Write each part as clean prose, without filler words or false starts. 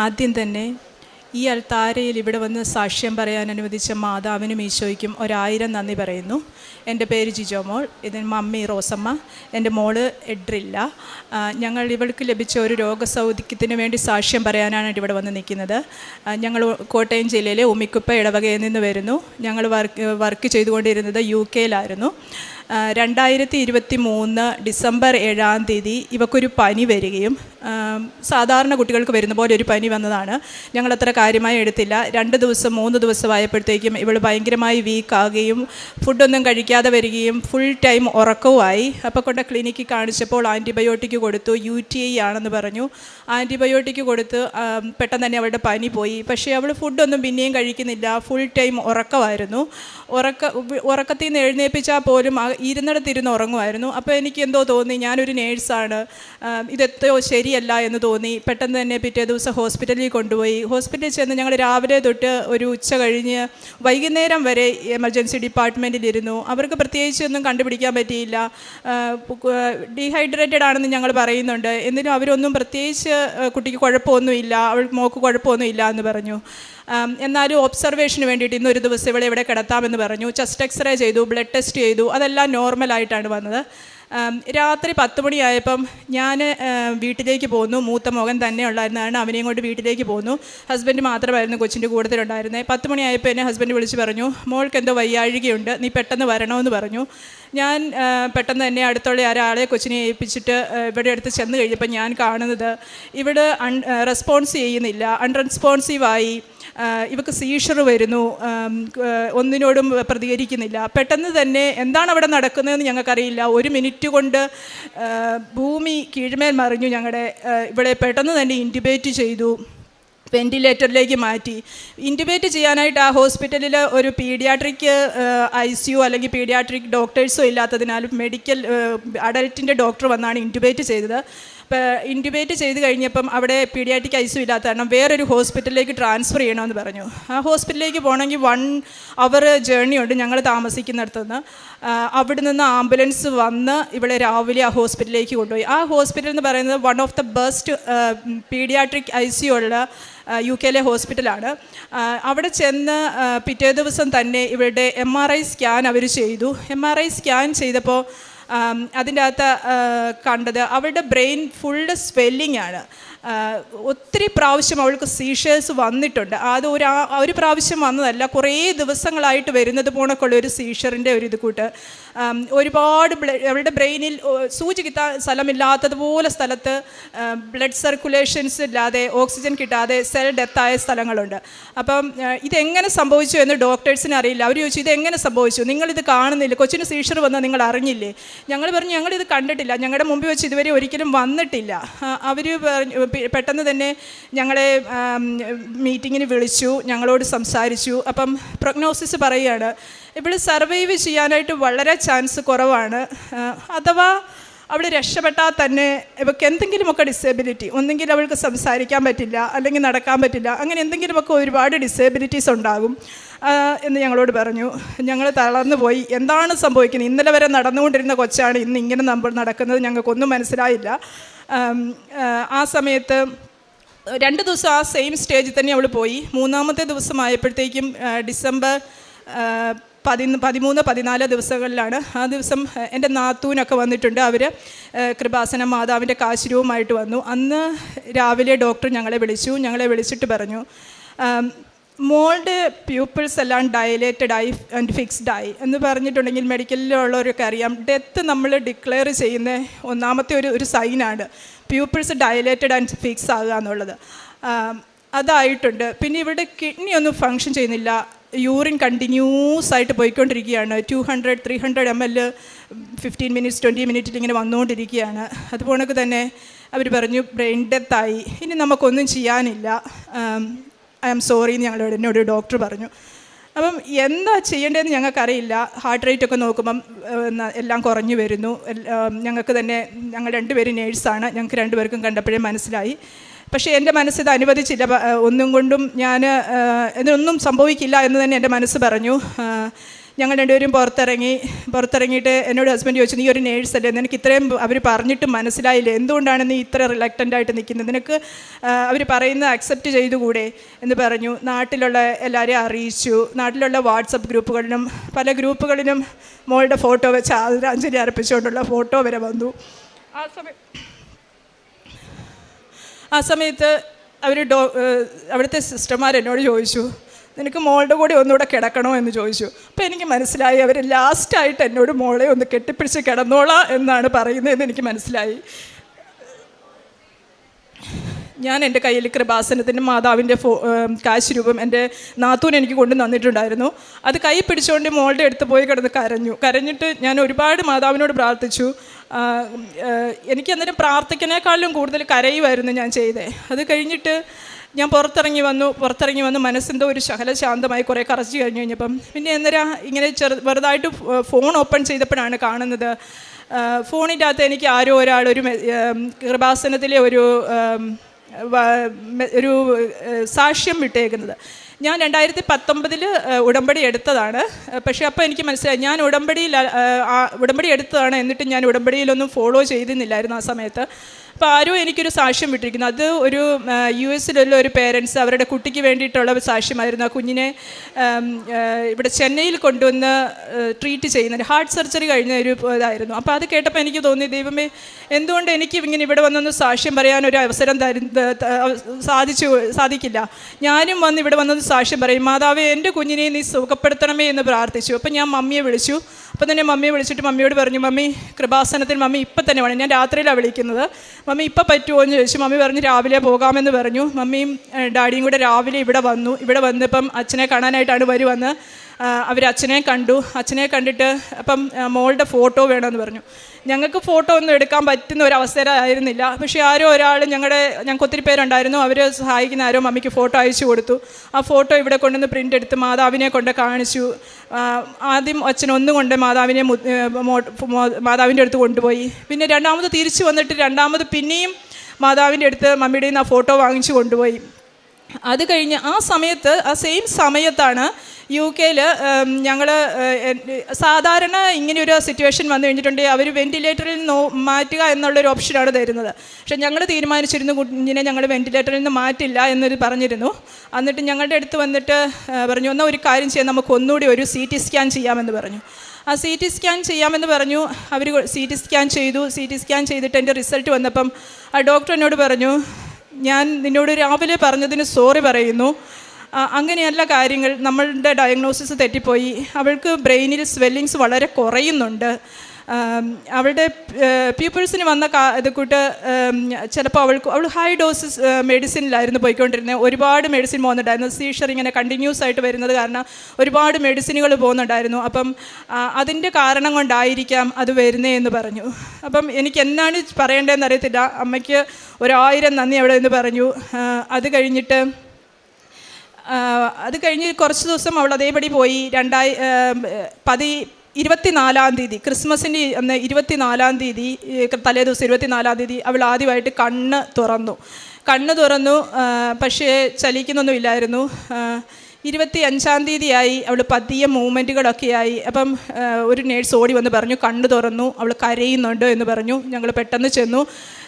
ആദ്യം തന്നെ ഈ അൾത്താരയിൽ ഇവിടെ വന്ന് സാക്ഷ്യം പറയാൻ അനുവദിച്ച മാതാവിനും ഈശോയ്ക്കും 1000 നന്ദി പറയുന്നു. എൻ്റെ പേര് ജിജോ മോൾ, ഇതിന് മമ്മി റോസമ്മ, എൻ്റെ മോള് എഡ്രില്ല. ഞങ്ങൾ ഇവൾക്ക് ലഭിച്ച ഒരു രോഗസൗഖ്യത്തിന് വേണ്ടി സാക്ഷ്യം പറയാനാണ് ഇവിടെ വന്ന് നിൽക്കുന്നത്. ഞങ്ങൾ കോട്ടയം ജില്ലയിലെ ഉമ്മിക്കുപ്പ ഇടവകയിൽ നിന്ന് വരുന്നു. ഞങ്ങൾ വർക്ക് ചെയ്തുകൊണ്ടിരുന്നത് UK-യിലായിരുന്നു. 2023 ഡിസംബർ 7-ാം തീയതി ഇവക്കൊരു പനി വരികയും, സാധാരണ കുട്ടികൾക്ക് വരുന്ന പോലെ ഒരു പനി വന്നതാണ്. ഞങ്ങളത്ര കാര്യമായി എടുത്തില്ല. 2 ദിവസം 3 ദിവസമായപ്പോഴത്തേക്കും ഇവൾ ഭയങ്കരമായി വീക്കാകുകയും ഫുഡൊന്നും കഴിക്കാതെ വരികയും ഫുൾ ടൈം ഉറക്കവുമായി. അപ്പോൾ കൊണ്ട് ക്ലിനിക്കിൽ കാണിച്ചപ്പോൾ ആൻറ്റിബയോട്ടിക് കൊടുത്തു. UTI ആണെന്ന് പറഞ്ഞു. ആൻറ്റിബയോട്ടിക് കൊടുത്ത് പെട്ടെന്ന് തന്നെ അവളുടെ പനി പോയി. പക്ഷേ അവൾ ഫുഡൊന്നും പിന്നെയും കഴിക്കുന്നില്ല. ഫുൾ ടൈം ഉറക്കമായിരുന്നു. ഉറക്കത്തിൽ നിന്ന് എഴുന്നേൽപ്പിച്ചാൽ പോലും ഇരുന്നിടത്തിരുന്ന് ഉറങ്ങുമായിരുന്നു. അപ്പോൾ എനിക്ക് എന്തോ തോന്നി, ഞാനൊരു നേഴ്സാണ്, ഇതെത്തോ ശരിയല്ല എന്ന് തോന്നി. പെട്ടെന്ന് തന്നെ പിറ്റേ ദിവസം ഹോസ്പിറ്റലിൽ കൊണ്ടുപോയി. ഹോസ്പിറ്റലിൽ ചെന്ന് ഞങ്ങൾ രാവിലെ തൊട്ട് ഒരു ഉച്ച കഴിഞ്ഞ് വൈകുന്നേരം വരെ എമർജൻസി ഡിപ്പാർട്ട്മെൻറ്റിലിരുന്നു. അവർക്ക് പ്രത്യേകിച്ചൊന്നും കണ്ടുപിടിക്കാൻ പറ്റിയില്ല. ഡീഹൈഡ്രേറ്റഡ് ആണെന്ന് ഞങ്ങൾ പറയുന്നുണ്ട്. എന്നിട്ടും അവരൊന്നും പ്രത്യേകിച്ച് കുട്ടിക്ക് കുഴപ്പമൊന്നുമില്ല, മോൾക്ക് കുഴപ്പമൊന്നുമില്ല എന്ന് പറഞ്ഞു. എന്നാലും ഒബ്സർവേഷന് വേണ്ടിയിട്ട് ഇന്നൊരു ദിവസം ഇവിടെ കിടത്താമെന്ന് പറഞ്ഞു. ചെസ്റ്റ് എക്സ്റേ ചെയ്തു, ബ്ലഡ് ടെസ്റ്റ് ചെയ്തു, അതെല്ലാം നോർമലായിട്ടാണ് വന്നത്. രാത്രി 10 മണിയായപ്പം ഞാൻ വീട്ടിലേക്ക് പോന്നു. മൂത്ത മകൻ തന്നെ ഉള്ളായിരുന്നതാണ്, അവനെയും കൊണ്ട് വീട്ടിലേക്ക് പോന്നു. ഹസ്ബൻഡ് മാത്രമായിരുന്നു കൊച്ചിൻ്റെ കൂട്ടത്തിലുണ്ടായിരുന്നത്. 10 മണിയായപ്പോൾ എന്നെ ഹസ്ബൻഡ് വിളിച്ച് പറഞ്ഞു, മോൾക്ക് എന്തോ വയ്യാഴികയുണ്ട്, നീ പെട്ടെന്ന് വരണമെന്ന് പറഞ്ഞു. ഞാൻ പെട്ടെന്ന് തന്നെ അടുത്തുള്ള ഒരാളെ കൊച്ചിനെ ഏൽപ്പിച്ചിട്ട് ഇവിടെ അടുത്ത് ചെന്ന് കഴിഞ്ഞപ്പോൾ ഞാൻ കാണുന്നത് ഇവിടെ റെസ്പോൺസ് ചെയ്യുന്നില്ല, അൺറെസ്പോൺസീവായി. ഇവക്ക് സീഷർ വരുന്നു, ഒന്നിനോടും പ്രതികരിക്കുന്നില്ല. പെട്ടെന്ന് തന്നെ എന്താണ് അവിടെ നടക്കുന്നതെന്ന് ഞങ്ങൾക്കറിയില്ല. 1 മിനിറ്റ് കൊണ്ട് ഭൂമി കീഴ്മേൽ മറിഞ്ഞു. ഇവിടെ പെട്ടെന്ന് തന്നെ ഇൻറ്റുബേറ്റ് ചെയ്തു, വെൻറ്റിലേറ്ററിലേക്ക് മാറ്റി. ഇൻറ്റുബേറ്റ് ചെയ്യാനായിട്ട് ആ ഹോസ്പിറ്റലിൽ ഒരു പീഡിയാട്രിക് ICU അല്ലെങ്കിൽ പീഡിയാട്രിക് ഡോക്ടേഴ്സോ ഇല്ലാത്തതിനാലും മെഡിക്കൽ അഡൽട്ടിൻ്റെ ഡോക്ടർ വന്നാണ് ഇൻറ്റുബേറ്റ് ചെയ്തത്. ഇൻറ്റുബേറ്റ് ചെയ്ത് കഴിഞ്ഞപ്പം അവിടെ പീഡിയാട്രിക് ICU ഇല്ലാത്ത കാരണം വേറൊരു ഹോസ്പിറ്റലിലേക്ക് ട്രാൻസ്ഫർ ചെയ്യണമെന്ന് പറഞ്ഞു. ആ ഹോസ്പിറ്റലിലേക്ക് പോകണമെങ്കിൽ 1 അവർ ജേർണി ഉണ്ട് ഞങ്ങൾ താമസിക്കുന്നിടത്തുനിന്ന്. അവിടെ നിന്ന് ആംബുലൻസ് വന്ന് ഇവിടെ രാവിലെ ആ ഹോസ്പിറ്റലിലേക്ക് കൊണ്ടുപോയി. ആ ഹോസ്പിറ്റൽ എന്ന് പറയുന്നത് one of the best paediatric ICU ഉള്ള UK-യിലെ ഹോസ്പിറ്റലാണ്. അവിടെ ചെന്ന് പിറ്റേ ദിവസം തന്നെ ഇവരുടെ MRI സ്കാൻ അവർ ചെയ്തു. MRI സ്കാൻ ചെയ്തപ്പോൾ അതിൻ്റെ അകത്ത് കണ്ടത് അവളുടെ ബ്രെയിൻ ഫുള്ള് സ്വെല്ലിംഗ് ആണ്. ഒത്തിരി പ്രാവശ്യം അവൾക്ക് സീഷേഴ്സ് വന്നിട്ടുണ്ട്. അത് ഒരു പ്രാവശ്യം വന്നതല്ല, കുറേ ദിവസങ്ങളായിട്ട് വരുന്നത് പോണക്കുള്ള ഒരു സീഷറിൻ്റെ ഒരു ഇത് കൂട്ട്. ഒരുപാട് അവളുടെ ബ്രെയിനിൽ സൂചി കിട്ടാൻ സ്ഥലമില്ലാത്തതുപോലെ സ്ഥലത്ത് ബ്ലഡ് സർക്കുലേഷൻസ് ഇല്ലാതെ, ഓക്സിജൻ കിട്ടാതെ സെൽ ഡെത്തായ സ്ഥലങ്ങളുണ്ട്. അപ്പം ഇതെങ്ങനെ സംഭവിച്ചു എന്ന് ഡോക്ടേഴ്സിന് അറിയില്ല. അവർ ചോദിച്ചു, ഇതെങ്ങനെ സംഭവിച്ചു, നിങ്ങളിത് കാണുന്നില്ല, കൊച്ചിന് സീഷർ വന്നാൽ നിങ്ങൾ അറിഞ്ഞില്ലേ? ഞങ്ങൾ പറഞ്ഞു, ഞങ്ങളിത് കണ്ടിട്ടില്ല, ഞങ്ങളുടെ മുമ്പിൽ വെച്ച് ഇതുവരെ ഒരിക്കലും വന്നിട്ടില്ല. അവർ പെട്ടെന്ന് തന്നെ ഞങ്ങളെ മീറ്റിങ്ങിന് വിളിച്ചു, ഞങ്ങളോട് സംസാരിച്ചു. അപ്പം പ്രൊഗ്നോസിസ് പറയുകയാണ്, ഇവിടെ സർവൈവ് ചെയ്യാനായിട്ട് വളരെ ചാൻസ് കുറവാണ്. അഥവാ അവൾ രക്ഷപ്പെട്ടാൽ തന്നെ ഇവൾക്ക് എന്തെങ്കിലുമൊക്കെ ഡിസേബിലിറ്റി, ഒന്നെങ്കിൽ അവൾക്ക് സംസാരിക്കാൻ പറ്റില്ല, അല്ലെങ്കിൽ നടക്കാൻ പറ്റില്ല, അങ്ങനെ എന്തെങ്കിലുമൊക്കെ ഒരുപാട് ഡിസേബിലിറ്റീസ് ഉണ്ടാകും എന്ന് ഞങ്ങളോട് പറഞ്ഞു. ഞങ്ങൾ തളർന്നു പോയി. എന്താണ് സംഭവിക്കുന്നത്? ഇന്നലെ വരെ നടന്നുകൊണ്ടിരുന്ന കൊച്ചാണ് ഇന്ന് ഇങ്ങനെ നടക്കുന്നത്, ഞങ്ങൾക്കൊന്നും മനസ്സിലായില്ല. ആ സമയത്ത് 2 ദിവസം ആ സെയിം സ്റ്റേജിൽ തന്നെ അവൾ പോയി. 3-ാമത്തെ ദിവസമായപ്പോഴത്തേക്കും ഡിസംബർ 13-14 ദിവസങ്ങളിലാണ്. ആ ദിവസം എൻ്റെ നാത്തൂനൊക്കെ വന്നിട്ടുണ്ട്. അവർ കൃപാസന മാതാവിൻ്റെ കാശുരൂപമായിട്ട് വന്നു. അന്ന് രാവിലെ ഡോക്ടർ ഞങ്ങളെ വിളിച്ചിട്ട് പറഞ്ഞു, മോളുടെ പ്യൂപ്പിൾസ് എല്ലാം ഡയലേറ്റഡ് ആയി ആൻഡ് ഫിക്സ്ഡ് ആയി എന്ന് പറഞ്ഞിട്ടുണ്ടെങ്കിൽ മെഡിക്കലിലുള്ളവരൊക്കെ അറിയാം, ഡെത്ത് നമ്മൾ ഡിക്ലെയർ ചെയ്യുന്ന ഒന്നാമത്തെ ഒരു സൈനാണ് പ്യൂപ്പിൾസ് ഡയലേറ്റഡ് ആൻഡ് ഫിക്സ് ആകുക എന്നുള്ളത്. അതായിട്ടുണ്ട്. പിന്നെ ഇവിടെ കിഡ്നി ഒന്നും ഫങ്ഷൻ ചെയ്യുന്നില്ല, യൂറിൻ കണ്ടിന്യൂസ് ആയിട്ട് പോയിക്കൊണ്ടിരിക്കുകയാണ്. 200-300 ml 15 minutes 20 minutes ഇങ്ങനെ വന്നുകൊണ്ടിരിക്കുകയാണ്. അതുപോലെ തന്നെ അവർ പറഞ്ഞു ബ്രെയിൻ ഡെത്തായി, ഇനി നമുക്കൊന്നും ചെയ്യാനില്ല, ഐ ആം സോറി എന്ന് എന്നോട് ഡോക്ടർ പറഞ്ഞു. അപ്പം എന്താ ചെയ്യേണ്ടതെന്ന് ഞങ്ങൾക്കറിയില്ല. ഹാർട്ട് റേറ്റ് ഒക്കെ നോക്കുമ്പം എല്ലാം കുറഞ്ഞു വരുന്നു. ഞങ്ങൾക്ക് തന്നെ, ഞങ്ങൾ 2 പേരും നേഴ്സാണ്, ഞങ്ങൾക്ക് 2 പേർക്കും കണ്ടപ്പോഴേ മനസ്സിലായി. പക്ഷേ എൻ്റെ മനസ്സിത് അനുവദിച്ചില്ല. ഒന്നും കൊണ്ടും ഞാൻ ഇതിനൊന്നും സംഭവിക്കില്ല എന്ന് തന്നെ എൻ്റെ മനസ്സ് പറഞ്ഞു. ഞങ്ങൾ രണ്ടുപേരും പുറത്തിറങ്ങിയിട്ട് എന്നോട് ഹസ്ബൻഡ് ചോദിച്ചു, നീ ഒരു നേഴ്സല്ലേ, നിനക്ക് ഇത്രയും അവർ പറഞ്ഞിട്ട് മനസ്സിലായില്ലേ, എന്തുകൊണ്ടാണ് നീ ഇത്ര റിലക്റ്റൻ്റായിട്ട് നിൽക്കുന്നത്, നിനക്ക് അവർ പറയുന്നത് അക്സെപ്റ്റ് ചെയ്തുകൂടെ എന്ന് പറഞ്ഞു. നാട്ടിലുള്ള എല്ലാവരെയും അറിയിച്ചു. നാട്ടിലുള്ള വാട്സപ്പ് ഗ്രൂപ്പുകളിലും പല ഗ്രൂപ്പുകളിലും മോളുടെ ഫോട്ടോ വെച്ച് ആദരാഞ്ജലി അർപ്പിച്ചുകൊണ്ടുള്ള ഫോട്ടോ വരെ വന്നു. ആ സമയത്ത് അവിടുത്തെ സിസ്റ്റർമാർ എന്നോട് ചോദിച്ചു, നിനക്ക് മോളുടെ കൂടെ ഒന്നുകൂടെ കിടക്കണോ എന്ന് ചോദിച്ചു. അപ്പോൾ എനിക്ക് മനസ്സിലായി അവർ ലാസ്റ്റായിട്ട് എന്നോട് മോളെ ഒന്ന് കെട്ടിപ്പിടിച്ച് കിടന്നോളാം എന്നാണ് പറയുന്നതെന്ന് എനിക്ക് മനസ്സിലായി. ഞാൻ എൻ്റെ കയ്യിൽ കൃപാസനത്തിൻ്റെ മാതാവിൻ്റെ കാശ് രൂപം എൻ്റെ നാത്തൂൻ എനിക്ക് കൊണ്ടു തന്നിട്ടുണ്ടായിരുന്നു. അത് കൈ പിടിച്ചുകൊണ്ട് മോളുടെ അടുത്ത് പോയി കിടന്ന് കരഞ്ഞിട്ട് ഞാൻ ഒരുപാട് മാതാവിനോട് പ്രാർത്ഥിച്ചു. എനിക്ക് അന്നേരം പ്രാർത്ഥിക്കുന്നതിനേക്കാളും കൂടുതൽ കരയുമായിരുന്നു ഞാൻ ചെയ്തേ. അത് കഴിഞ്ഞിട്ട് ഞാൻ പുറത്തിറങ്ങി വന്നു മനസ്സെന്തോ ഒരു ശകല ശാന്തമായി കുറേ കറച്ച് കഴിഞ്ഞപ്പം പിന്നെ അന്നേരം ഇങ്ങനെ വെറുതായിട്ട് ഫോൺ ഓപ്പൺ ചെയ്തപ്പോഴാണ് കാണുന്നത്, ഫോണിൻ്റെ അകത്ത് എനിക്ക് ആരോ ഒരാൾ ഒരു കൃപാസനത്തിലെ ഒരു സാക്ഷ്യം വിട്ടേക്കുന്നത്. ഞാൻ 2019 ഉടമ്പടി എടുത്തതാണ്. പക്ഷേ അപ്പോൾ എനിക്ക് മനസ്സിലായി ഞാൻ ഉടമ്പടി എടുത്തതാണ്, എന്നിട്ട് ഞാൻ ഉടമ്പടിയിലൊന്നും ഫോളോ ചെയ്തിരുന്നില്ലായിരുന്നു ആ സമയത്ത്. അപ്പോൾ ആരോ എനിക്കൊരു സാക്ഷ്യം വിട്ടിരിക്കുന്നു. അത് ഒരു US-ലുള്ള ഒരു പേരൻസ് അവരുടെ കുട്ടിക്ക് വേണ്ടിയിട്ടുള്ള സാക്ഷ്യമായിരുന്നു. ആ കുഞ്ഞിനെ ഇവിടെ ചെന്നൈയിൽ കൊണ്ടുവന്ന് ട്രീറ്റ് ചെയ്യുന്നത്, ഹാർട്ട് സർജറി കഴിഞ്ഞ ഒരു ഇതായിരുന്നു. അപ്പോൾ അത് കേട്ടപ്പോൾ എനിക്ക് തോന്നി, ദൈവമേ എന്തുകൊണ്ട് എനിക്ക് ഇങ്ങനെ ഇവിടെ വന്നൊന്ന് സാക്ഷ്യം പറയാനൊരു അവസരം സാധിക്കില്ല, ഞാനും വന്ന് ഇവിടെ വന്നൊന്ന് സാക്ഷ്യം പറയും. മാതാവേ എൻ്റെ കുഞ്ഞിനെ നീ സുഖപ്പെടുത്തണമേ എന്ന് പ്രാർത്ഥിച്ചു. അപ്പം ഞാൻ മമ്മിയെ വിളിച്ചു. അപ്പം തന്നെ മമ്മിയെ വിളിച്ചിട്ട് മമ്മിയോട് പറഞ്ഞു, മമ്മി കൃപാസനത്തിൽ മമ്മി ഇപ്പം തന്നെ വേണം, ഞാൻ രാത്രിയിലാണ് വിളിക്കുന്നത്, മമ്മി ഇപ്പം പറ്റുമോ എന്ന് ചോദിച്ചു. മമ്മി പറഞ്ഞു രാവിലെ പോകാമെന്ന് പറഞ്ഞു. മമ്മിയും ഡാഡിയും കൂടെ രാവിലെ ഇവിടെ വന്നപ്പം അച്ഛനെ കാണാനായിട്ടാണ് വരുവന്ന്. അവർ അച്ഛനെ കണ്ടിട്ട് അപ്പം മോളുടെ ഫോട്ടോ വേണമെന്ന് പറഞ്ഞു. ഞങ്ങൾക്ക് ഫോട്ടോ ഒന്നും എടുക്കാൻ പറ്റുന്ന ഒരു അവസരമായിരുന്നില്ല. പക്ഷേ ആരോ ഒരാൾ ഞങ്ങൾക്ക് ഒത്തിരി പേരുണ്ടായിരുന്നു, അവർ സഹായിക്കുന്ന ആരോ മമ്മിക്ക് ഫോട്ടോ അയച്ചു കൊടുത്തു. ആ ഫോട്ടോ ഇവിടെ കൊണ്ടുവന്ന് പ്രിൻ്റ് എടുത്ത് മാതാവിനെ കൊണ്ട് കാണിച്ചു. ആദ്യം അച്ഛൻ ഒന്നുകൊണ്ട് മാതാവിൻ്റെ അടുത്ത് കൊണ്ടുപോയി. പിന്നെ രണ്ടാമത് തിരിച്ചു വന്നിട്ട് പിന്നെയും മാതാവിൻ്റെ അടുത്ത് മമ്മിയുടെ നിന്ന് ആ ഫോട്ടോ വാങ്ങിച്ചു കൊണ്ടുപോയി. അത് കഴിഞ്ഞ് ആ സെയിം സമയത്താണ് UK-ൽ ഞങ്ങൾ സാധാരണ ഇങ്ങനെയൊരു സിറ്റുവേഷൻ വന്നു കഴിഞ്ഞിട്ടുണ്ടെങ്കിൽ അവർ വെൻറ്റിലേറ്ററിൽ നിന്ന് മാറ്റുക എന്നുള്ളൊരു ഓപ്ഷനാണ് തരുന്നത്. പക്ഷേ ഞങ്ങൾ തീരുമാനിച്ചിരുന്നു കുഞ്ഞിനെ ഞങ്ങൾ വെൻറ്റിലേറ്ററിൽ നിന്ന് മാറ്റില്ല എന്നൊരു പറഞ്ഞിരുന്നു. എന്നിട്ട് ഞങ്ങളുടെ അടുത്ത് വന്നിട്ട് പറഞ്ഞു, എന്നാൽ ഒരു കാര്യം ചെയ്യാം, നമുക്ക് ഒന്നുകൂടി ഒരു CT സ്കാൻ ചെയ്യാമെന്ന് പറഞ്ഞു. ആ CT സ്കാൻ ചെയ്യാമെന്ന് പറഞ്ഞു. അവർ CT സ്കാൻ ചെയ്തിട്ട് എൻ്റെ റിസൾട്ട് വന്നപ്പം ആ ഡോക്ടർ എന്നോട് പറഞ്ഞു, ഞാൻ നിന്നോട് രാവിലെ പറഞ്ഞതിന് സോറി പറയുന്നു, അങ്ങനെയല്ല കാര്യങ്ങൾ, നമ്മളുടെ ഡയഗ്നോസിസ് തെറ്റിപ്പോയി, അവൾക്ക് ബ്രെയിനിൽ സ്വെല്ലിങ്സ് വളരെ കുറയുന്നുണ്ട്, അവളുടെ പീപ്പിൾസിന് വന്ന ഇത് കൂട്ട് ചിലപ്പോൾ അവൾ ഹൈ ഡോസസ് മെഡിസിനിലായിരുന്നു പോയിക്കൊണ്ടിരുന്നത്. ഒരുപാട് മെഡിസിൻ പോകുന്നുണ്ടായിരുന്നു. സീഷർ ഇങ്ങനെ കണ്ടിന്യൂസ് ആയിട്ട് വരുന്നത് കാരണം ഒരുപാട് മെഡിസിനുകൾ പോകുന്നുണ്ടായിരുന്നു. അപ്പം അതിൻ്റെ കാരണം കൊണ്ടായിരിക്കാം അത് വരുന്നേ എന്ന് പറഞ്ഞു. അപ്പം എനിക്ക് എന്താണ് പറയേണ്ടതെന്ന് അറിയത്തില്ല. അമ്മയ്ക്ക് 1000 നന്ദി അവിടെ എന്ന് പറഞ്ഞു. അത് കഴിഞ്ഞ് കുറച്ച് ദിവസം അവൾ അതേപടി പോയി. 24-ാം തീയതി ക്രിസ്മസിൻ്റെ അന്ന് 24-ാം തീയതി തലേ ദിവസം 24-ാം തീയതി അവൾ ആദ്യമായിട്ട് കണ്ണ് തുറന്നു. പക്ഷേ ചലിക്കുന്നൊന്നും ഇല്ലായിരുന്നു. 25-ാം തീയതിയായി അവൾ പതിയെ മൂവ്മെൻറ്റുകളൊക്കെയായി. അപ്പം ഒരു നേഴ്സ് ഓടി വന്ന് പറഞ്ഞു, കണ്ണ് തുറന്നു, അവൾ കരയുന്നുണ്ട് എന്ന് പറഞ്ഞു. ഞങ്ങൾ പെട്ടെന്ന്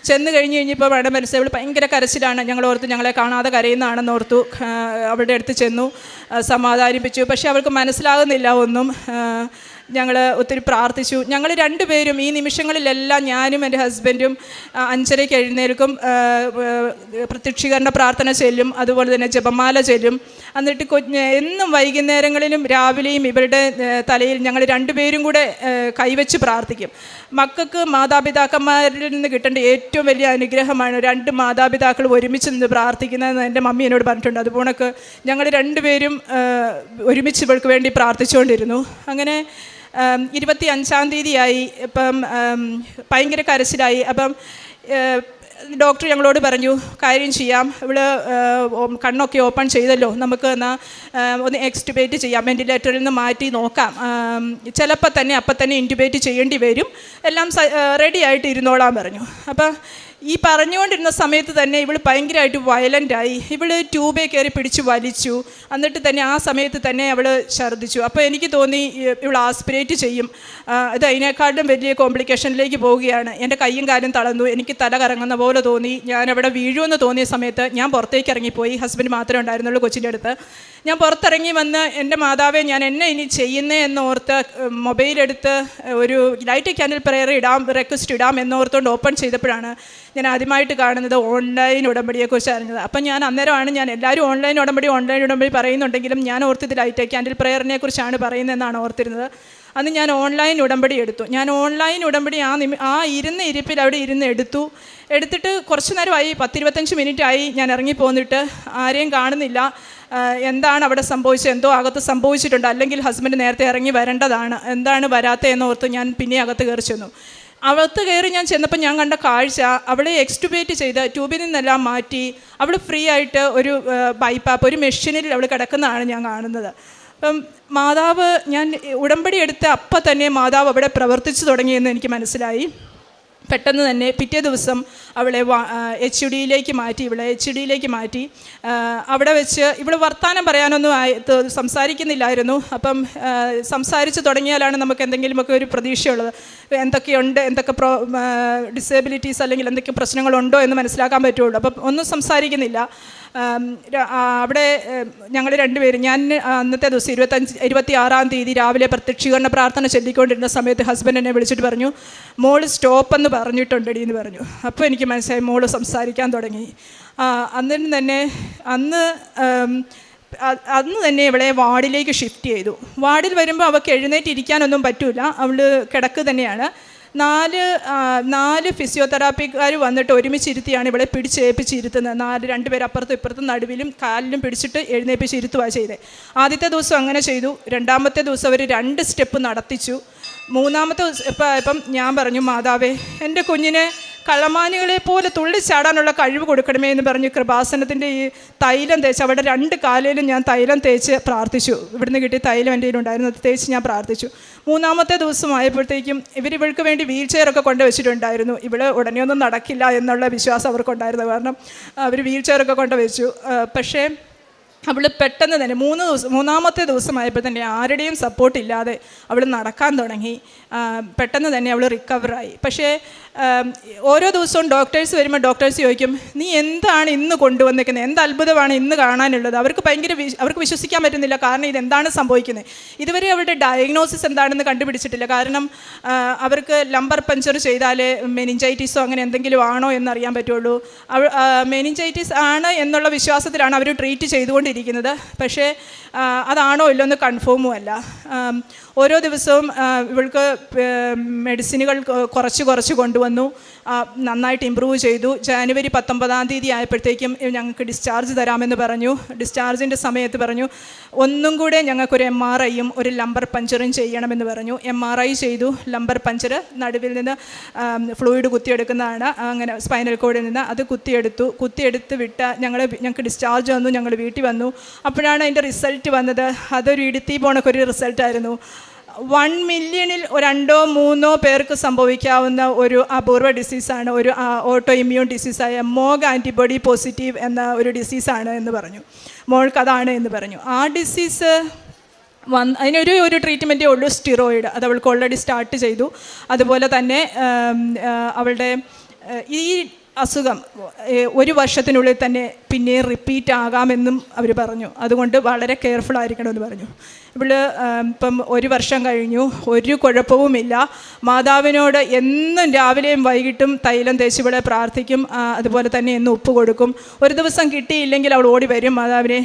ചെന്ന് കഴിഞ്ഞപ്പോൾ അവിടെ മനസ്സിലായി അവൾ ഭയങ്കര കരച്ചിലാണ്. ഞങ്ങളോർത്ത് ഞങ്ങളെ കാണാതെ കരയുന്നതാണെന്നോർത്തു. അവളുടെ അടുത്ത് ചെന്നു, സമാധാനിപ്പിച്ചു. പക്ഷേ അവൾക്ക് മനസ്സിലാകുന്നില്ല ഒന്നും. ഞങ്ങൾ ഒത്തിരി പ്രാർത്ഥിച്ചു. ഞങ്ങൾ രണ്ടുപേരും ഈ നിമിഷങ്ങളിലെല്ലാം, ഞാനും എൻ്റെ ഹസ്ബൻഡും 5:30 എഴുന്നേൽക്കും, പ്രത്യക്ഷീകരണ പ്രാർത്ഥന ചൊല്ലും, അതുപോലെ തന്നെ ജപമാല ചൊല്ലും. എന്നിട്ട് എന്നും വൈകുന്നേരങ്ങളിലും രാവിലെയും ഇവരുടെ തലയിൽ ഞങ്ങൾ രണ്ടുപേരും കൂടെ കൈവച്ച് പ്രാർത്ഥിക്കും. മക്കൾക്ക് മാതാപിതാക്കന്മാരിൽ നിന്ന് കിട്ടേണ്ട ഏറ്റവും വലിയ അനുഗ്രഹമാണ് 2 മാതാപിതാക്കൾ ഒരുമിച്ച് നിന്ന് പ്രാർത്ഥിക്കുന്നതെന്ന് എൻ്റെ മമ്മി എന്നോട് പറഞ്ഞിട്ടുണ്ട്. അതുപോലൊക്കെ ഞങ്ങൾ രണ്ടുപേരും ഒരുമിച്ച് ഇവൾക്ക് വേണ്ടി പ്രാർത്ഥിച്ചുകൊണ്ടിരുന്നു. അങ്ങനെ 25-ാം തീയതിയായി. ഇപ്പം ഭയങ്കര കരച്ചിലായി. അപ്പം ഡോക്ടർ ഞങ്ങളോട് പറഞ്ഞു, കാര്യം ചെയ്യാം, ഇവിടെ കണ്ണൊക്കെ ഓപ്പൺ ചെയ്തല്ലോ, നമുക്ക് എന്നാൽ ഒന്ന് എക്സ്റ്റുബേറ്റ് ചെയ്യാം, വെൻറ്റിലേറ്ററിൽ നിന്ന് മാറ്റി നോക്കാം, ചിലപ്പോൾ അപ്പം തന്നെ ഇൻറ്റുബേറ്റ് ചെയ്യേണ്ടി വരും, എല്ലാം റെഡി ആയിട്ട് ഇരുന്നോളാൻ പറഞ്ഞു. അപ്പം ഈ പറഞ്ഞുകൊണ്ടിരുന്ന സമയത്ത് തന്നെ ഇവൾ ഭയങ്കരമായിട്ട് വയലൻ്റായി. ഇവൾ ട്യൂബേ കയറി പിടിച്ച് വലിച്ചു. എന്നിട്ട് തന്നെ ആ സമയത്ത് തന്നെ അവൾ ഛർദ്ദിച്ചു. അപ്പോൾ എനിക്ക് തോന്നി ഇവൾ ആസ്പിറേറ്റ് ചെയ്യും, ഇത് അതിനേക്കാളും വലിയ കോംപ്ലിക്കേഷനിലേക്ക് പോവുകയാണ്. എൻ്റെ കയ്യും കാലും തളർന്നു, എനിക്ക് തല കറങ്ങുന്ന പോലെ തോന്നി. ഞാൻ അവിടെ വീഴുമെന്ന് തോന്നിയ സമയത്ത് ഞാൻ പുറത്തേക്ക് ഇറങ്ങിപ്പോയി. ഹസ്ബൻഡ് മാത്രമേ ഉണ്ടായിരുന്നുള്ളൂ കൊച്ചിൻ്റെ അടുത്ത്. ഞാൻ പുറത്തിറങ്ങി വന്ന് എൻ്റെ മാതാവെ ഞാൻ എന്നെ ഇനി ചെയ്യുന്നേ എന്നോർത്ത് മൊബൈലെടുത്ത് ഒരു ലൈറ്റ് ക്യാൻഡിൽ പ്രയർ ഇടാം, റിക്വസ്റ്റ് ഇടാം എന്നോർത്തുകൊണ്ട് ഓപ്പൺ ചെയ്തപ്പോഴാണ് ഞാൻ ആദ്യമായിട്ട് കാണുന്നത് ഓൺലൈൻ ഉടമ്പടിയെക്കുറിച്ച് അറിഞ്ഞത്. അപ്പം ഞാൻ അന്നേരമാണ് എല്ലാവരും ഓൺലൈൻ ഉടമ്പടി പറയുന്നുണ്ടെങ്കിലും ഞാൻ ഓർത്തത് ലൈറ്റ് ക്യാൻഡിൽ പ്രയറിനെ കുറിച്ചാണ് പറയുന്നതെന്നാണ് ഓർത്തിരുന്നത്. അന്ന് ഞാൻ ഓൺലൈൻ ഉടമ്പടി എടുത്തു. ഞാൻ ഓൺലൈൻ ഉടമ്പടി ആ ഇരുന്ന ഇരിപ്പിൽ അവിടെ എടുത്തിട്ട് കുറച്ച് നേരമായി, 10-25 മിനിറ്റായി ഞാൻ ഇറങ്ങിപ്പോന്നിട്ട്. ആരെയും കാണുന്നില്ല. എന്താണ് അവിടെ സംഭവിച്ചത്? എന്തോ അകത്ത് സംഭവിച്ചിട്ടുണ്ട്, അല്ലെങ്കിൽ ഹസ്ബൻഡ് നേരത്തെ ഇറങ്ങി വരേണ്ടതാണ്, എന്താണ് വരാത്തത് എന്നോർത്ത് ഞാൻ പിന്നെ അകത്ത് കയറി ചെന്നു. അകത്ത് കയറി ഞാൻ ചെന്നപ്പോൾ ഞാൻ കണ്ട കാഴ്ച, അവളെ എക്സ്റ്റുബേറ്റ് ചെയ്ത് ട്യൂബിൽ നിന്നെല്ലാം മാറ്റി അവൾ ഫ്രീ ആയിട്ട് ഒരു ബൈപ്പാപ്പ് ഒരു മെഷീനിൽ അവൾ കിടക്കുന്നതാണ് ഞാൻ കാണുന്നത്. അപ്പം മാതാവ്, ഞാൻ ഉടമ്പടി എടുത്ത അപ്പം തന്നെ മാതാവ് അവിടെ പ്രവർത്തിച്ചു തുടങ്ങിയെന്ന് എനിക്ക് മനസ്സിലായി. പെട്ടെന്ന് തന്നെ പിറ്റേ ദിവസം അവളെ HUDയിലേക്ക് മാറ്റി. അവിടെ വെച്ച് ഇവിടെ വർത്തമാനം പറയാനൊന്നും സംസാരിക്കുന്നില്ലായിരുന്നു. അപ്പം സംസാരിച്ച് തുടങ്ങിയാലാണ് നമുക്ക് എന്തെങ്കിലുമൊക്കെ ഒരു പ്രതീക്ഷയുള്ളത്. എന്തൊക്കെ ഡിസേബിലിറ്റീസ് അല്ലെങ്കിൽ എന്തൊക്കെ പ്രശ്നങ്ങളുണ്ടോ എന്ന് മനസ്സിലാക്കാൻ പറ്റുള്ളൂ. അപ്പം ഒന്നും സംസാരിക്കുന്നില്ല. അവിടെ ഞങ്ങൾ രണ്ടുപേരും, ഞാൻ അന്നത്തെ ദിവസം 26-ാം തീയതി രാവിലെ പ്രത്യക്ഷീകരണ പ്രാർത്ഥന ചൊല്ലിക്കൊണ്ടിരുന്ന സമയത്ത് ഹസ്ബൻഡ് എന്നെ വിളിച്ചിട്ട് പറഞ്ഞു, മോള് സ്റ്റോപ്പ് എന്ന് പറഞ്ഞിട്ടുണ്ടെടി എന്ന് പറഞ്ഞു. അപ്പോൾ എനിക്ക് മനസ്സിലായി മോള് സംസാരിക്കാൻ തുടങ്ങി. അന്ന് തന്നെ ഇവളെ വാർഡിലേക്ക് ഷിഫ്റ്റ് ചെയ്തു. വാർഡിൽ വരുമ്പോൾ അവൾക്ക് എഴുന്നേറ്റിരിക്കാനൊന്നും പറ്റില്ല, അവൾ കിടക്ക് തന്നെയാണ്. 4 ഫിസിയോതെറാപ്പിക്കാർ വന്നിട്ട് ഒരുമിച്ചിരുത്തിയാണ് ഇവളെ പിടിച്ചേൽപ്പിച്ചിരുത്തുന്നത്. 2 പേര് അപ്പുറത്തും ഇപ്പുറത്തും നടുവിലും കാലിലും പിടിച്ചിട്ട് എഴുന്നേൽപ്പിച്ചിരുത്തുക ചെയ്തത്. ആദ്യത്തെ ദിവസം അങ്ങനെ ചെയ്തു. 2ാമത്തെ ദിവസം അവർ 2 സ്റ്റെപ്പ് നടത്തിച്ചു. 3ാമത്തെ ഇപ്പം ഞാൻ പറഞ്ഞു, മാതാവേ എൻ്റെ കുഞ്ഞിനെ കള്ളമാനികളെ പോലെ തുള്ളിച്ചാടാനുള്ള കഴിവ് കൊടുക്കണമേ എന്ന് പറഞ്ഞ് കൃപാസനത്തിൻ്റെ ഈ തൈലം തേച്ച് അവിടെ 2 കാലിലും ഞാൻ തൈലം തേച്ച് പ്രാർത്ഥിച്ചു. ഇവിടുന്ന് കിട്ടിയ തൈലം എൻ്റെ കയ്യിലുണ്ടായിരുന്നു, അത് തേച്ച് ഞാൻ പ്രാർത്ഥിച്ചു. 3ാമത്തെ ദിവസം ആയപ്പോഴത്തേക്കും ഇവൾക്ക് വേണ്ടി വീൽ ചെയറൊക്കെ കൊണ്ടുവച്ചിട്ടുണ്ടായിരുന്നു. ഇവിടെ ഉടനെയൊന്നും നടക്കില്ല എന്നുള്ള വിശ്വാസം അവർക്കുണ്ടായിരുന്നു. കാരണം അവർ വീൽ ചെയറൊക്കെ കൊണ്ടുവച്ചു. പക്ഷേ അവൾ പെട്ടെന്ന് തന്നെ 3ാമത്തെ ദിവസമായപ്പോൾ തന്നെ ആരുടെയും സപ്പോർട്ടില്ലാതെ അവൾ നടക്കാൻ തുടങ്ങി. പെട്ടെന്ന് തന്നെ അവൾ റിക്കവറായി. പക്ഷേ ഓരോ ദിവസവും ഡോക്ടേഴ്സ് വരുമ്പോൾ ഡോക്ടേഴ്സ് ചോദിക്കും, നീ എന്താണ് ഇന്ന് കൊണ്ടുവന്നിരിക്കുന്നത്, എന്ത് അത്ഭുതമാണ് ഇന്ന് കാണാനുള്ളത്? അവർക്ക് വിശ്വസിക്കാൻ പറ്റുന്നില്ല. കാരണം ഇതെന്താണ് സംഭവിക്കുന്നത്? ഇതുവരെ അവരുടെ ഡയഗ്നോസിസ് എന്താണെന്ന് കണ്ടുപിടിച്ചിട്ടില്ല. കാരണം അവർക്ക് ലംബർ പഞ്ചർ ചെയ്താലേ മെനിഞ്ചൈറ്റിസോ അങ്ങനെ എന്തെങ്കിലും ആണോ എന്നറിയാൻ പറ്റുള്ളൂ. മെനിഞ്ചൈറ്റിസ് ആണ് എന്നുള്ള വിശ്വാസത്തിലാണ് അവർ ട്രീറ്റ് ചെയ്തുകൊണ്ടിരിക്കുന്നത്. പക്ഷേ അതാണോ ഇല്ലെന്ന് കൺഫേമും അല്ല. ഓരോ ദിവസവും ഇവൾക്ക് മെഡിസിനുകൾ കുറച്ച് കൊണ്ടുവന്നു. നന്നായിട്ട് ഇമ്പ്രൂവ് ചെയ്തു. ജനുവരി 19-ാം തീയതി ആയപ്പോഴത്തേക്കും ഞങ്ങൾക്ക് ഡിസ്ചാർജ് തരാമെന്ന് പറഞ്ഞു. ഡിസ്ചാർജിൻ്റെ സമയത്ത് പറഞ്ഞു, ഒന്നും കൂടെ ഞങ്ങൾക്കൊരു MRIയും ഒരു ലംബർ പഞ്ചറും ചെയ്യണമെന്ന് പറഞ്ഞു. MRI ചെയ്തു. ലംബർ പഞ്ചർ നടുവിൽ നിന്ന് ഫ്ലൂയിഡ് കുത്തിയെടുക്കുന്നതാണ്, അങ്ങനെ സ്പൈനൽ കോഡിൽ നിന്ന് അത് കുത്തിയെടുത്ത് ഞങ്ങൾക്ക് ഡിസ്ചാർജ് വന്നു. ഞങ്ങൾ വീട്ടിൽ വന്നു. അപ്പോഴാണ് അതിൻ്റെ റിസൾട്ട് വന്നത്. അതൊരു ഇടുത്തി പോണക്കൊരു റിസൾട്ടായിരുന്നു. 1 മില്യണിൽ 2-3 പേർക്ക് സംഭവിക്കാവുന്ന ഒരു അപൂർവ ഡിസീസാണ്, ഒരു ഓട്ടോ ഇമ്മ്യൂൺ ഡിസീസായ മോഗ് ആൻറ്റിബോഡി പോസിറ്റീവ് എന്ന ഒരു ഡിസീസാണ് എന്ന് പറഞ്ഞു. മോൾക്കതാണ് എന്ന് പറഞ്ഞു. ആ ഡിസീസ് അതിനൊരു ട്രീറ്റ്മെൻറ്റേ ഉള്ളൂ, സ്റ്റിറോയിഡ്. അത് അവൾക്ക് ഓൾറെഡി സ്റ്റാർട്ട് ചെയ്തു. അതുപോലെ തന്നെ അവളുടെ ഈ അസുഖം 1 വർഷത്തിനുള്ളിൽ തന്നെ പിന്നെ റിപ്പീറ്റ് ആകാമെന്നും അവർ പറഞ്ഞു. അതുകൊണ്ട് വളരെ കെയർഫുൾ ആയിരിക്കണമെന്ന് പറഞ്ഞു. ഇപ്പം 1 വർഷം കഴിഞ്ഞു, ഒരു കുഴപ്പവുമില്ല. മാതാവിനോട് എന്നും രാവിലെയും വൈകിട്ടും തൈലം തേച്ച് ഇവിടെ പ്രാർത്ഥിക്കും. അതുപോലെ തന്നെ എന്നും ഉപ്പ് കൊടുക്കും. ഒരു ദിവസം കിട്ടിയില്ലെങ്കിൽ അവൾ ഓടി വരും, മാതാവിനെ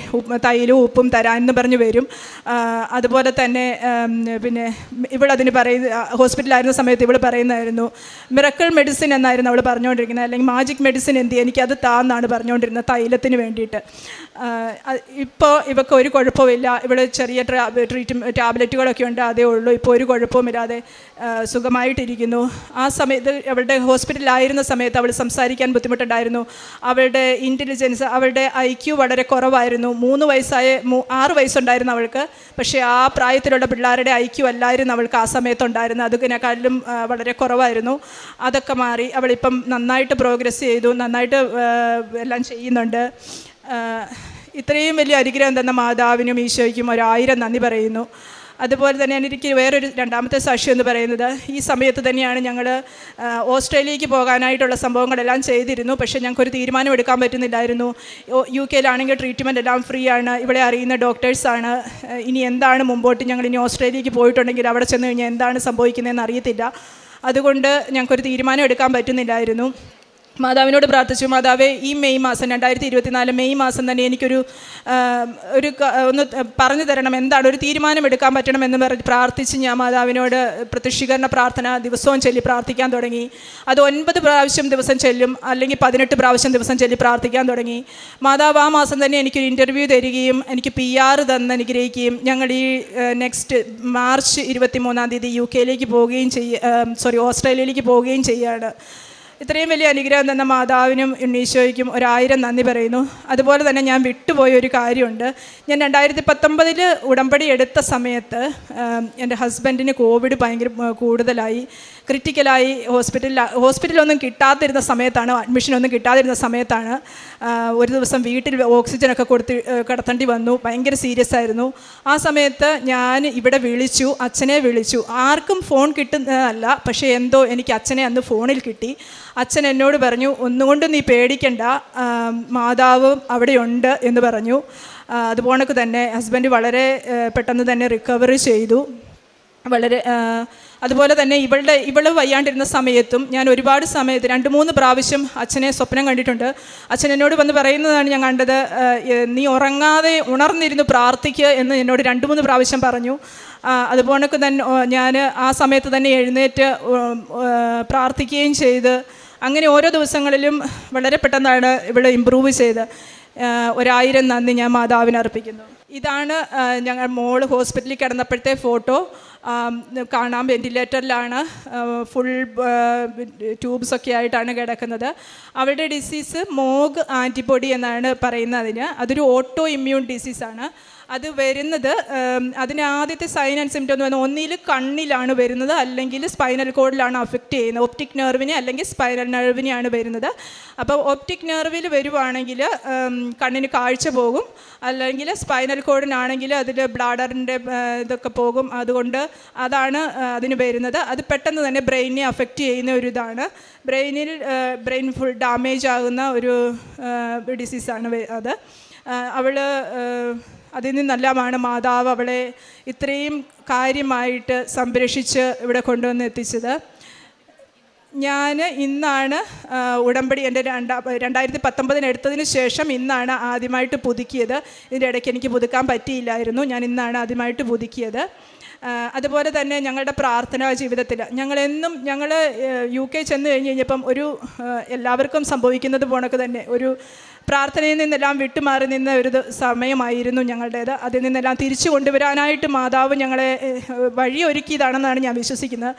തൈലവും ഉപ്പും തരാമെന്ന് പറഞ്ഞ് വരും. അതുപോലെ തന്നെ പിന്നെ ഇവളതിന് ഹോസ്പിറ്റലായിരുന്ന സമയത്ത് ഇവൾ പറയുന്നതായിരുന്നു, മിറക്കിൾ മെഡിസിൻ എന്നായിരുന്നു അവൾ പറഞ്ഞുകൊണ്ടിരിക്കുന്നത്. അല്ലെങ്കിൽ മാജിക് മെഡിസിൻ എനിക്കത് താന്നാണ് പറഞ്ഞുകൊണ്ടിരുന്നത് തൈലത്തിന് വേണ്ടിയിട്ട്. ഇപ്പോൾ ഇവൾക്ക് ഒരു കുഴപ്പമില്ല. ഇവിടെ ചെറിയ ടാബ്ലറ്റുകളൊക്കെ ഉണ്ട്, അതേ ഉള്ളൂ. ഇപ്പോൾ ഒരു കുഴപ്പവുമില്ലാതെ സുഖമായിട്ടിരിക്കുന്നു. ആ സമയത്ത് അവളുടെ ഹോസ്പിറ്റലിലായിരുന്ന സമയത്ത് അവൾ സംസാരിക്കാൻ ബുദ്ധിമുട്ടുണ്ടായിരുന്നു. അവളുടെ ഇൻ്റലിജൻസ്, അവളുടെ IQ വളരെ കുറവായിരുന്നു. 6 വയസ്സുണ്ടായിരുന്നു അവൾക്ക്. പക്ഷേ ആ പ്രായത്തിലുള്ള പിള്ളേരുടെ IQ അല്ലായിരുന്നു അവൾക്ക് ആ സമയത്തുണ്ടായിരുന്നു. അതിനേക്കാളും വളരെ കുറവായിരുന്നു. അതൊക്കെ മാറി അവളിപ്പം നന്നായിട്ട് പ്രോഗ്രസ് ബ്ലെസ് ചെയ്തു, നന്നായിട്ട് എല്ലാം ചെയ്യുന്നുണ്ട്. ഇത്രയും വലിയ അനുഗ്രഹം തന്ന മാതാവിനും ഈശോയ്ക്കും 1000 നന്ദി പറയുന്നു. അതുപോലെ തന്നെ എനിക്ക് വേറൊരു രണ്ടാമത്തെ സാക്ഷ്യം എന്ന് പറയുന്നത്, ഈ സമയത്ത് തന്നെയാണ് ഞങ്ങൾ ഓസ്ട്രേലിയക്ക് പോകാനായിട്ടുള്ള സംഭവങ്ങളെല്ലാം ചെയ്തിരുന്നു. പക്ഷേ ഞങ്ങൾക്കൊരു തീരുമാനം എടുക്കാൻ പറ്റുന്നില്ലായിരുന്നു. UK-യിലാണെങ്കിൽ ട്രീറ്റ്മെൻറ്റ് എല്ലാം ഫ്രീ ആണ്, ഇവിടെ അറിയുന്ന ഡോക്ടേഴ്സാണ്. ഇനി എന്താണ് മുമ്പോട്ട്, ഞങ്ങൾ ഇനി ഓസ്ട്രേലിയക്ക് പോയിട്ടുണ്ടെങ്കിൽ അവിടെ ചെന്ന് കഴിഞ്ഞാൽ എന്താണ് സംഭവിക്കുന്നതെന്ന് അറിയത്തില്ല. അതുകൊണ്ട് ഞങ്ങൾക്കൊരു തീരുമാനം എടുക്കാൻ പറ്റുന്നില്ലായിരുന്നു. മാതാവിനോട് പ്രാർത്ഥിച്ചു, മാതാവേ ഈ മെയ് മാസം 2024 മെയ് മാസം തന്നെ എനിക്കൊരു ഒന്ന് പറഞ്ഞു തരണം, എന്താണ് ഒരു തീരുമാനം എടുക്കാൻ പറ്റണമെന്ന് പറഞ്ഞ് പ്രാർത്ഥിച്ച് ഞാൻ മാതാവിനോട് പ്രത്യക്ഷീകരണ പ്രാർത്ഥന ദിവസവും ചൊല്ലി പ്രാർത്ഥിക്കാൻ തുടങ്ങി. അത് 9 പ്രാവശ്യം ദിവസം ചെല്ലും, അല്ലെങ്കിൽ 18 പ്രാവശ്യം ദിവസം ചൊല്ലി പ്രാർത്ഥിക്കാൻ തുടങ്ങി. മാതാവ് ആ മാസം തന്നെ എനിക്കൊരു ഇൻ്റർവ്യൂ തരികയും എനിക്ക് PR തന്ന് അനുഗ്രഹിക്കുകയും ഞങ്ങൾ ഈ നെക്സ്റ്റ് മാർച്ച് 23 UK-യിലേക്ക് പോവുകയും ഓസ്ട്രേലിയയിലേക്ക് പോവുകയും ചെയ്യുകയാണ്. ഇത്രയും വലിയ അനുഗ്രഹം തന്ന മാതാവിനും ഉണ്ണീശോയ്ക്കും 1000 നന്ദി പറയുന്നു. അതുപോലെ തന്നെ ഞാൻ വിട്ടുപോയ ഒരു കാര്യമുണ്ട്. ഞാൻ 2019 ഉടമ്പടി എടുത്ത സമയത്ത് എൻ്റെ ഹസ്ബൻഡിന് കോവിഡ് ഭയങ്കര കൂടുതലായി, ക്രിറ്റിക്കലായി. ഹോസ്പിറ്റലൊന്നും കിട്ടാതിരുന്ന സമയത്താണ്, അഡ്മിഷനൊന്നും കിട്ടാതിരുന്ന സമയത്താണ്. ഒരു ദിവസം വീട്ടിൽ ഓക്സിജനൊക്കെ കിടത്തേണ്ടി വന്നു. ഭയങ്കര സീരിയസ് ആയിരുന്നു. ആ സമയത്ത് ഞാൻ ഇവിടെ വിളിച്ചു, അച്ഛനെ വിളിച്ചു. ആർക്കും ഫോൺ കിട്ടുന്നതല്ല, പക്ഷേ എന്തോ എനിക്ക് അച്ഛനെ അന്ന് ഫോണിൽ കിട്ടി. അച്ഛൻ എന്നോട് പറഞ്ഞു, ഒന്നുകൊണ്ടും നീ പേടിക്കണ്ട, മാതാവും അവിടെയുണ്ട് എന്ന് പറഞ്ഞു. അതുപോണക്ക് തന്നെ ഹസ്ബൻഡ് വളരെ പെട്ടെന്ന് തന്നെ റിക്കവറി ചെയ്തു. അതുപോലെ തന്നെ ഇവള് വയ്യാണ്ടിരുന്ന സമയത്തും ഞാൻ ഒരുപാട് സമയത്ത് 2-3 പ്രാവശ്യം അച്ഛനെ സ്വപ്നം കണ്ടിട്ടുണ്ട്. അച്ഛൻ എന്നോട് വന്ന് പറയുന്നതാണ് ഞാൻ കണ്ടത്, നീ ഉറങ്ങാതെ ഉണർന്നിരുന്നു പ്രാർത്ഥിക്കുക എന്ന് എന്നോട് 2-3 പ്രാവശ്യം പറഞ്ഞു. അതുപോലൊക്കെ തന്നെ ഞാൻ ആ സമയത്ത് തന്നെ എഴുന്നേറ്റ് പ്രാർത്ഥിക്കുകയും ചെയ്ത്, അങ്ങനെ ഓരോ ദിവസങ്ങളിലും വളരെ പെട്ടെന്നാണ് ഇവിടെ ഇമ്പ്രൂവ് ചെയ്ത്. 1000 നന്ദി ഞാൻ മാതാവിന് അർപ്പിക്കുന്നു. ഇതാണ് ഞങ്ങൾ മോള് ഹോസ്പിറ്റലിൽ കിടന്നപ്പോഴത്തെ ഫോട്ടോ. കാണാം, വെൻറ്റിലേറ്ററിലാണ്, ഫുൾ ട്യൂബ്സൊക്കെ ആയിട്ടാണ് കിടക്കുന്നത്. അവളുടെ ഡിസീസ് മോഗ് ആൻറ്റിബോഡി എന്നാണ് പറയുന്നതിന്. അതൊരു ഓട്ടോ ഇമ്മ്യൂൺ ഡിസീസാണ്. അത് വരുന്നത്, അതിന് ആദ്യത്തെ സൈൻ ആൻഡ് സിംറ്റം എന്ന് പറഞ്ഞാൽ ഒന്നിൽ കണ്ണിലാണ് വരുന്നത്, അല്ലെങ്കിൽ സ്പൈനൽ കോഡിലാണ് അഫക്റ്റ് ചെയ്യുന്നത്. ഒപ്റ്റിക് നെർവിനെ അല്ലെങ്കിൽ സ്പൈനൽ നെർവിനെയാണ് വരുന്നത്. അപ്പോൾ ഒപ്റ്റിക് നെർവിൽ വരുവാണെങ്കിൽ കണ്ണിന് കാഴ്ച പോകും, അല്ലെങ്കിൽ സ്പൈനൽ കോഡിനാണെങ്കിൽ അതിൽ ബ്ലാഡറിൻ്റെ ഇതൊക്കെ പോകും. അതുകൊണ്ട് അതാണ് അതിന് വരുന്നത്. അത് പെട്ടെന്ന് തന്നെ ബ്രെയിനെ അഫക്റ്റ് ചെയ്യുന്ന ഒരു ഇതാണ്. ബ്രെയിൻ ഫുൾ ഡാമേജ് ആകുന്ന ഒരു ഡിസീസാണ് അത്. അതിൽ നിന്നെല്ലാമാണ് മാതാവ് അവളെ ഇത്രയും കാര്യമായിട്ട് സംരക്ഷിച്ച് ഇവിടെ കൊണ്ടുവന്ന് എത്തിച്ചത്. ഞാൻ ഇന്നാണ് ഉടമ്പടി എൻ്റെ 2019 എടുത്തതിന് ശേഷം ഇന്നാണ് ആദ്യമായിട്ട് പുതുക്കിയത്. ഇതിൻ്റെ ഇടയ്ക്ക് എനിക്ക് പുതുക്കാൻ പറ്റിയില്ലായിരുന്നു. ഞാൻ ഇന്നാണ് ആദ്യമായിട്ട് പുതുക്കിയത്. അതുപോലെ തന്നെ ഞങ്ങളുടെ പ്രാർത്ഥനാ ജീവിതത്തിൽ ഞങ്ങൾ UK ചെന്ന് കഴിഞ്ഞപ്പം എല്ലാവർക്കും സംഭവിക്കുന്നത് പോണക്ക് തന്നെ ഒരു പ്രാർത്ഥനയിൽ നിന്നെല്ലാം വിട്ടുമാറി നിന്ന ഒരു സമയമായിരുന്നു ഞങ്ങളുടേത്. അതിൽ നിന്നെല്ലാം തിരിച്ചു കൊണ്ടുവരാനായിട്ട് മാതാവ് ഞങ്ങളെ വഴിയൊരുക്കിയതാണെന്നാണ് ഞാൻ വിശ്വസിക്കുന്നത്.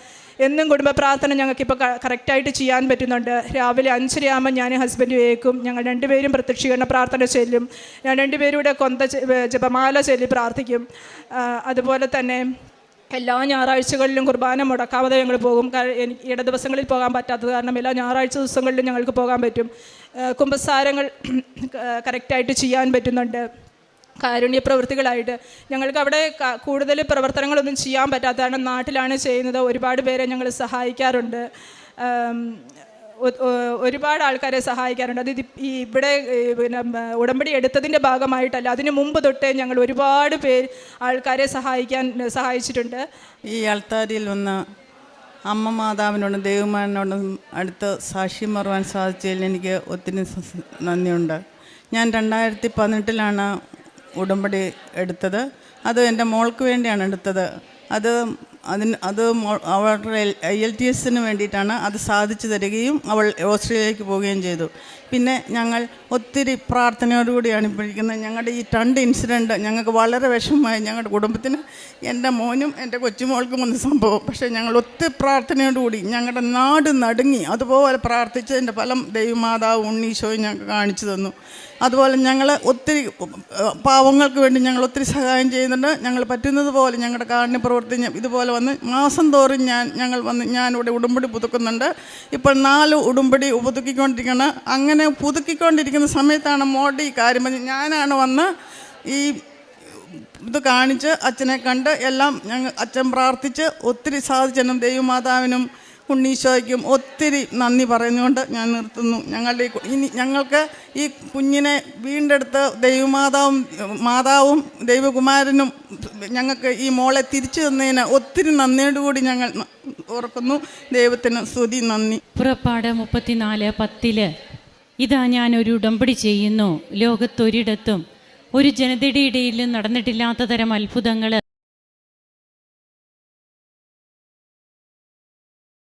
എന്നും കുടുംബ പ്രാർത്ഥന ഞങ്ങൾക്കിപ്പോൾ കറക്റ്റായിട്ട് ചെയ്യാൻ പറ്റുന്നുണ്ട്. രാവിലെ 5:30 ആകുമ്പോൾ ഞാൻ ഹസ്ബൻഡ് വേക്കും, ഞങ്ങൾ 2 പേരും പ്രത്യക്ഷീകരണ പ്രാർത്ഥന ചൊല്ലും. ഞാൻ 2 പേരുടെ ജപമാല ചൊല്ലി പ്രാർത്ഥിക്കും. അതുപോലെ തന്നെ എല്ലാ ഞായറാഴ്ചകളിലും കുർബാന മുടക്കാതെ ഞങ്ങൾ പോകും. എനിക്ക് ഇട ദിവസങ്ങളിൽ പോകാൻ പറ്റാത്തത് കാരണം എല്ലാ ഞായറാഴ്ച ദിവസങ്ങളിലും ഞങ്ങൾക്ക് പോകാൻ പറ്റും. കുമ്പസാരങ്ങൾ കറക്റ്റായിട്ട് ചെയ്യാൻ പറ്റുന്നുണ്ട്. കാരുണ്യ പ്രവൃത്തികളായിട്ട് ഞങ്ങൾക്ക് അവിടെ കൂടുതൽ പ്രവർത്തനങ്ങളൊന്നും ചെയ്യാൻ പറ്റാത്തതാണ്. നാട്ടിലാണ് ചെയ്യുന്നത്. ഒരുപാട് പേരെ ഞങ്ങൾ സഹായിക്കാറുണ്ട്. ഒരുപാട് ആൾക്കാരെ സഹായിക്കാറുണ്ട്. അത് ഇവിടെ ഉടമ്പടി എടുത്തതിൻ്റെ ഭാഗമായിട്ടല്ല, അതിന് മുമ്പ് തൊട്ടേ ഞങ്ങൾ ഒരുപാട് ആൾക്കാരെ സഹായിച്ചിട്ടുണ്ട്. ഈ അൾത്താരിയിൽ വന്ന് അമ്മ മാതാവിനോടും ദൈവമാനോടും അടുത്ത് സാക്ഷ്യം പറയുവാൻ സാധിച്ചതിൽ എനിക്ക് ഒത്തിരി നന്ദിയുണ്ട്. ഞാൻ 2018 ഉടമ്പടി എടുത്തത്. അത് എൻ്റെ മോൾക്ക് വേണ്ടിയാണ് എടുത്തത്. അത് അവളുടെ IELTS വേണ്ടിയിട്ടാണ്. അത് സാധിച്ചു തരികയും അവൾ ഓസ്ട്രേലിയയിലേക്ക് പോവുകയും ചെയ്തു. പിന്നെ ഞങ്ങൾ ഒത്തിരി പ്രാർത്ഥനയോടുകൂടിയാണ് ഇപ്പോഴിരിക്കുന്നത്. ഞങ്ങളുടെ ഈ 2 ഇൻസിഡൻറ്റ് ഞങ്ങൾക്ക് വളരെ വിഷമമായി. ഞങ്ങളുടെ കുടുംബത്തിന്, എൻ്റെ മോനും എൻ്റെ കൊച്ചുമോൾക്കും വന്ന സംഭവം. പക്ഷേ ഞങ്ങൾ ഒത്തിരി പ്രാർത്ഥനയോടുകൂടി ഞങ്ങളുടെ നാട് നടുങ്ങി അതുപോലെ പ്രാർത്ഥിച്ചതിൻ്റെ ഫലം ദൈവമാതാവ് ഉണ്ണീശോയും ഞങ്ങൾക്ക് കാണിച്ചു തന്നു. അതുപോലെ ഞങ്ങൾ ഒത്തിരി പാവങ്ങൾക്ക് വേണ്ടി ഞങ്ങൾ ഒത്തിരി സഹായം ചെയ്യുന്നുണ്ട്. ഞങ്ങൾ പറ്റുന്നത് പോലെ ഞങ്ങളുടെ കാരുണ്യ പ്രവൃത്തി ഇതുപോലെ വന്ന് മാസം തോറും ഞാനിവിടെ ഉടമ്പടി പുതുക്കുന്നുണ്ട്. ഇപ്പോൾ 4 ഉടമ്പടി പുതുക്കിക്കൊണ്ടിരിക്കുകയാണ്. അങ്ങനെ പുതുക്കിക്കൊണ്ടിരിക്കുന്ന സമയത്താണ് മോഡി കാര്യം പറഞ്ഞ് ഞാനാണ് വന്ന് ഈ ഇത് കാണിച്ച് അച്ഛനെ കണ്ട് എല്ലാം അച്ഛൻ പ്രാർത്ഥിച്ച് ഒത്തിരി സാധിച്ചെന്നും ദൈവമാതാവിനും ഉണ്ണീശോയ്ക്കും ഒത്തിരി നന്ദി പറഞ്ഞുകൊണ്ട് ഞാൻ നിർത്തുന്നു. ഞങ്ങൾക്ക് ഈ കുഞ്ഞിനെ വീണ്ടെടുത്ത് മാതാവും ദൈവകുമാരനും ഞങ്ങൾക്ക് ഈ മോളെ തിരിച്ചു തന്നതിന് ഒത്തിരി നന്ദിയോടുകൂടി ഞങ്ങൾ ഓർക്കുന്നു. ദൈവത്തിന് സ്തുതി, നന്ദി. പുറപ്പാട് 34:10 ഇതാ ഞാനൊരു ഉടമ്പടി ചെയ്യുന്നു, ലോകത്തൊരിടത്തും ഒരു ജനതയുടെ ഇടയിലും നടന്നിട്ടില്ലാത്ത തരം അത്ഭുതങ്ങൾ